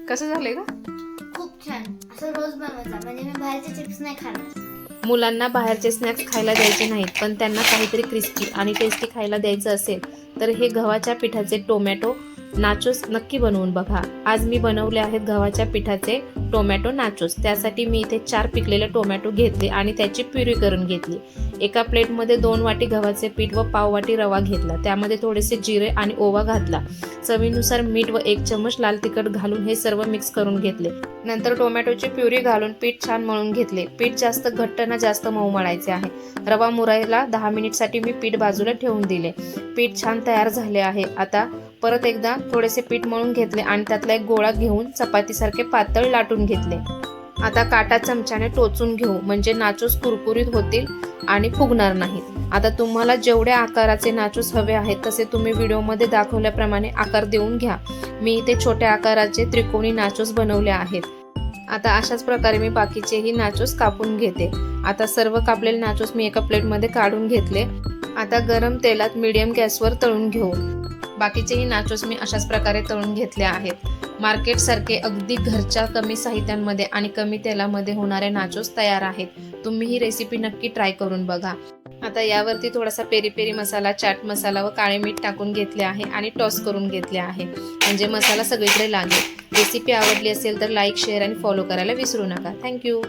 कसं झालंय का? खूप छान. असं रोज बनवायचा, म्हणजे मी बाहेरचे चिप्स नाही खाणार. मुलांना बाहेरचे स्नॅक्स खायला द्यायचे नाहीत, पण त्यांना काहीतरी क्रिस्पी आणि टेस्टी खायला द्यायचं असेल तर हे गव्हाच्या पिठाचे टोमॅटो नाचोस नक्की बनवून बघा. आज मी बनवले आहेत गव्हाच्या पिठाचे टोमॅटो नाचोस. त्यासाठी मी इथे 4 पिकलेले टोमॅटो घेतले आणि त्याची प्युरी करून घेतली. एका प्लेटमध्ये 2 वाटी गव्हाचे पीठ व पाव वाटी रवा घेतला. त्यामध्ये थोडेसे जिरे आणि ओवा घातला. चवीनुसार मीठ व 1 चमच लाल तिखट घालून हे सर्व मिक्स करून घेतले. नंतर टोमॅटोची प्युरी घालून पीठ छान मळून घेतले. पीठ जास्त घट्ट ना जास्त मऊ मळायचे आहे. रवा मुरायला 10 मिनिटसाठी मी पीठ बाजूला ठेवून दिले. पीठ छान तयार झाले आहे. आता परत एकदा थोडेसे पीठ मळून घेतले आणि त्यातला एक गोळा घेऊन चपातीसारखे पातळ लाटून घेतले. आता काटा चमच्याने टोचून घेऊ, म्हणजे नाचोस कुरकुरीत होतील आणि फुगणार नाहीत. आता तुम्हाला जेवढ्या आकाराचे नाचोस हवे आहेत तसे तुम्ही व्हिडिओमध्ये दाखवल्याप्रमाणे आकार देऊन घ्या. मी इथे छोट्या आकाराचे त्रिकोणी नाचोस बनवले आहेत. आता अशाच प्रकारे मी बाकीचेही नाचोस कापून घेते. आता सर्व कापलेले नाचोस मी एका प्लेटमध्ये काढून घेतले. आता गरम तेलात मीडियम गॅसवर तळून घेऊ. बाकीचेही नाचोस मी अशाच प्रकारे तळून घेतले आहेत. मार्केट सारखे अगदी घरच्या कमी साहित्यांमध्ये आणि कमी तेलामध्ये होणारे नाचोस तयार आहेत. तुम्ही ही रेसिपी नक्की ट्राय करून बघा. आता यावरती थोडासा पेरी पेरी मसाला, चाट मसाला व काळे मीठ टाकून घेतले आहे आणि टॉस करून घेतले आहे, म्हणजे मसाला सगळीकडे लागेल. रेसिपी आवडली असेल तर लाईक, शेअर आणि फॉलो करायला विसरू नका. थँक्यू.